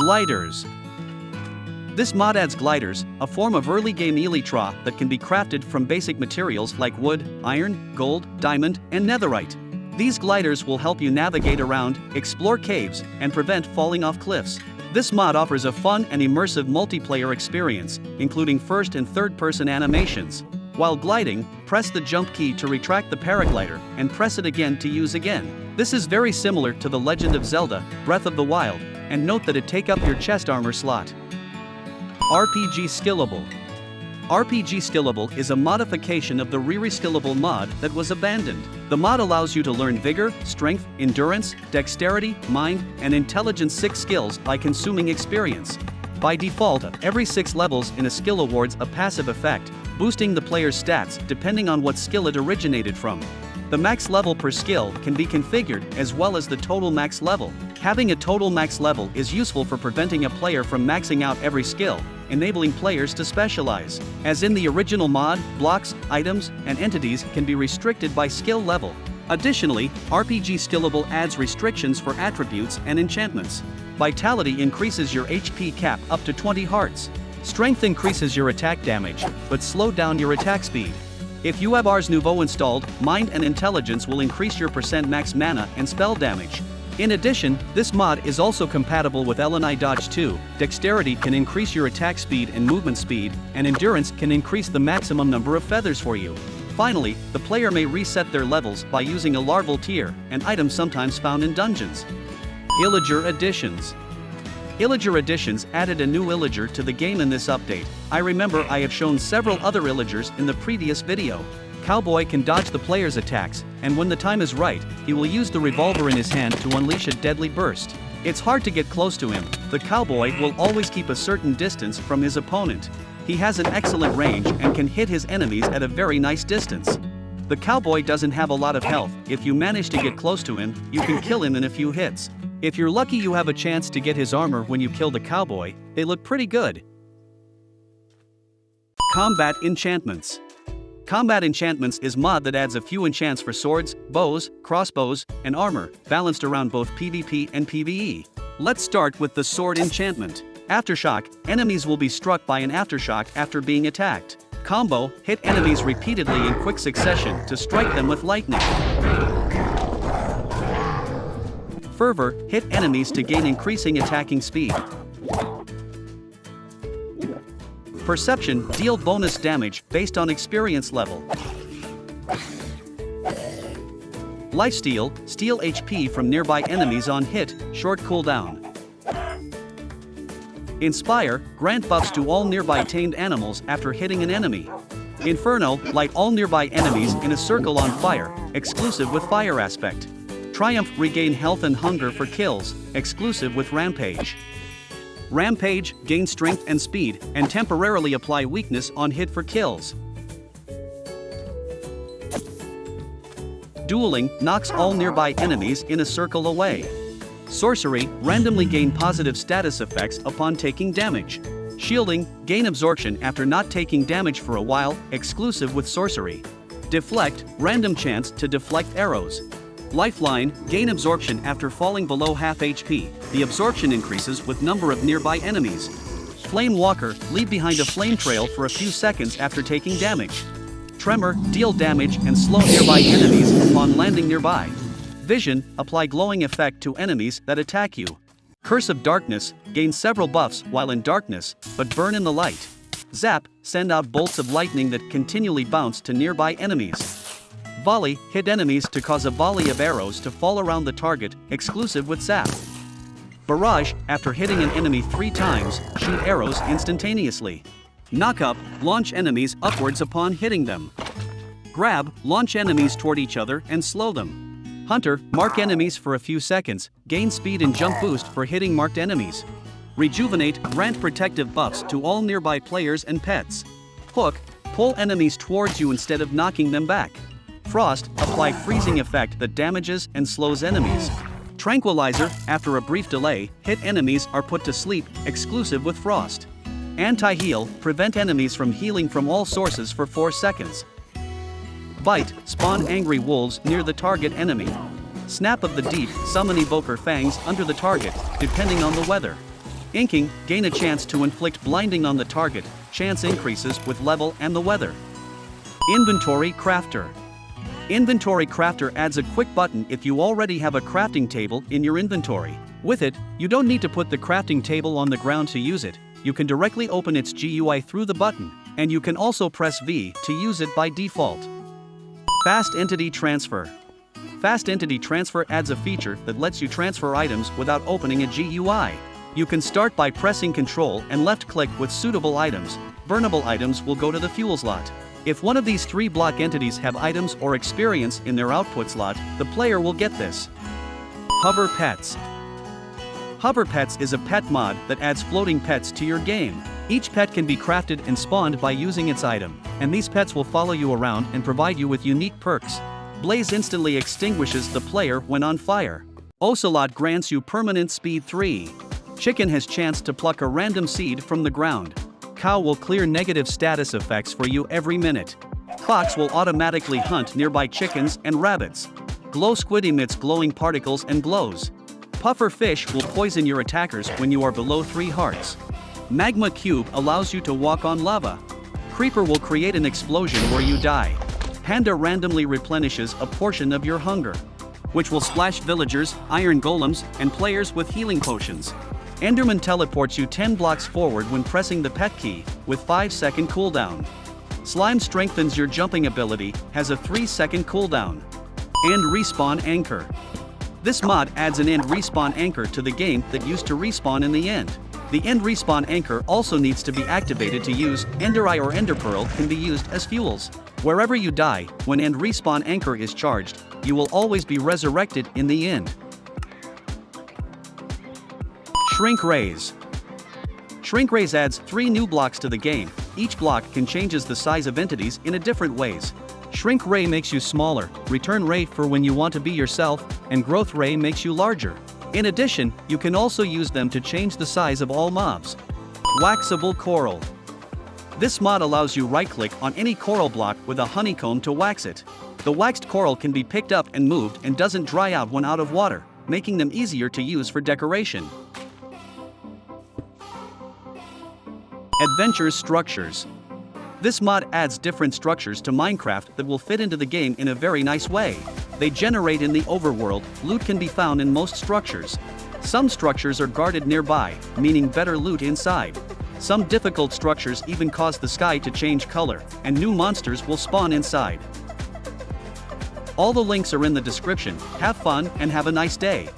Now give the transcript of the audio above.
Gliders. This mod adds gliders, a form of early game elytra that can be crafted from basic materials like wood, iron, gold, diamond, and netherite. These gliders will help you navigate around, explore caves, and prevent falling off cliffs. This mod offers a fun and immersive multiplayer experience, including first and third-person animations. While gliding, press the jump key to retract the paraglider, and press it again to use again. This is very similar to The Legend of Zelda: Breath of the Wild, and note that it takes up your chest armor slot. RpgSkillable. RpgSkillable is a modification of the RpgSkillable mod that was abandoned. The mod allows you to learn vigor, strength, endurance, dexterity, mind, and intelligence 6 skills by consuming experience. By default, every 6 levels in a skill awards a passive effect, boosting the player's stats depending on what skill it originated from. The max level per skill can be configured as well as the total max level. Having a total max level is useful for preventing a player from maxing out every skill, enabling players to specialize. As in the original mod, blocks, items, and entities can be restricted by skill level. Additionally, RpgSkillable adds restrictions for attributes and enchantments. Vitality increases your HP cap up to 20 hearts. Strength increases your attack damage, but slow down your attack speed. If you have Ars Nouveau installed, Mind and Intelligence will increase your % max mana and spell damage. In addition, this mod is also compatible with LNI Dodge 2, Dexterity can increase your attack speed and movement speed, and Endurance can increase the maximum number of feathers for you. Finally, the player may reset their levels by using a larval tier, an item sometimes found in dungeons. Illager Additions. Illager Additions added a new Illager to the game in this update. I remember I have shown several other Illagers in the previous video. Cowboy can dodge the player's attacks, and when the time is right, he will use the revolver in his hand to unleash a deadly burst. It's hard to get close to him. The cowboy will always keep a certain distance from his opponent. He has an excellent range and can hit his enemies at a very nice distance. The cowboy doesn't have a lot of health. If you manage to get close to him, you can kill him in a few hits. If you're lucky, you have a chance to get his armor when you kill the cowboy. They look pretty good. Combat Enchantments. Combat Enchantments is mod that adds a few enchants for swords, bows, crossbows, and armor, balanced around both PvP and PvE. Let's start with the sword enchantment. Aftershock, enemies will be struck by an aftershock after being attacked. Combo, hit enemies repeatedly in quick succession to strike them with lightning. Fervor, hit enemies to gain increasing attacking speed. Perception, deal bonus damage based on experience level. Lifesteal, steal HP from nearby enemies on hit, short cooldown. Inspire, grant buffs to all nearby tamed animals after hitting an enemy. Inferno, light all nearby enemies in a circle on fire, exclusive with fire aspect. Triumph, regain health and hunger for kills, exclusive with Rampage. Rampage, gain strength and speed, and temporarily apply weakness on hit for kills. Dueling, knocks all nearby enemies in a circle away. Sorcery, randomly gain positive status effects upon taking damage. Shielding, gain absorption after not taking damage for a while, exclusive with sorcery. Deflect, random chance to deflect arrows. Lifeline, gain absorption after falling below half HP. The absorption increases with number of nearby enemies. Flame Walker, leave behind a flame trail for a few seconds after taking damage. Tremor, deal damage and slow nearby enemies upon landing nearby. Vision, apply glowing effect to enemies that attack you. Curse of Darkness, gain several buffs while in darkness, but burn in the light. Zap, send out bolts of lightning that continually bounce to nearby enemies. Volley, hit enemies to cause a volley of arrows to fall around the target, exclusive with Zap. Barrage, after hitting an enemy 3 times, shoot arrows instantaneously. Knock Up, launch enemies upwards upon hitting them. Grab, launch enemies toward each other and slow them. Hunter, mark enemies for a few seconds, gain speed and jump boost for hitting marked enemies. Rejuvenate, grant protective buffs to all nearby players and pets. Hook, pull enemies towards you instead of knocking them back. Frost, apply freezing effect that damages and slows enemies. Tranquilizer, after a brief delay, hit enemies are put to sleep, exclusive with Frost. Anti-heal, prevent enemies from healing from all sources for 4 seconds. Bite, spawn angry wolves near the target enemy. Snap of the Deep, summon evoker fangs under the target, depending on the weather. Inking, gain a chance to inflict blinding on the target, chance increases with level and the weather. Inventory Crafter. Inventory Crafter adds a quick button if you already have a crafting table in your inventory. With it, you don't need to put the crafting table on the ground to use it. You can directly open its GUI through the button, and you can also press V to use it by default. Fast Entity Transfer. Fast Entity Transfer adds a feature that lets you transfer items without opening a GUI. You can start by pressing Ctrl and left-click with suitable items. Burnable items will go to the fuel slot. If one of these 3 block entities have items or experience in their output slot, the player will get this. Hover Pets. Hover Pets is a pet mod that adds floating pets to your game. Each pet can be crafted and spawned by using its item, and these pets will follow you around and provide you with unique perks. Blaze instantly extinguishes the player when on fire. Ocelot grants you permanent speed 3. Chicken has chance to pluck a random seed from the ground. Cow will clear negative status effects for you every minute. Fox will automatically hunt nearby chickens and rabbits. Glow Squid emits glowing particles and glows. Puffer Fish will poison your attackers when you are below 3 hearts. Magma Cube allows you to walk on lava. Creeper will create an explosion where you die. Panda randomly replenishes a portion of your hunger, which will splash villagers, iron golems, and players with healing potions. Enderman teleports you 10 blocks forward when pressing the pet key, with 5-second cooldown. Slime strengthens your jumping ability, has a 3-second cooldown. End Respawn Anchor. This mod adds an end respawn anchor to the game that used to respawn in the end. The end respawn anchor also needs to be activated to use. Ender Eye or Ender Pearl can be used as fuels. Wherever you die, when end respawn anchor is charged, you will always be resurrected in the end. ShrinkRays. ShrinkRays adds 3 new blocks to the game. Each block can changes the size of entities in a different ways. Shrink Ray makes you smaller, Return Ray for when you want to be yourself, and Growth Ray makes you larger. In addition, you can also use them to change the size of all mobs. Waxable Coral. This mod allows you right-click on any coral block with a honeycomb to wax it. The waxed coral can be picked up and moved and doesn't dry out when out of water, making them easier to use for decoration. Adventure Structures. This mod adds different structures to Minecraft that will fit into the game in a very nice way. They generate in the overworld. Loot can be found in most structures. Some structures are guarded nearby, meaning better loot inside. Some difficult structures even cause the sky to change color, and new monsters will spawn inside. All the links are in the description. Have fun and have a nice day.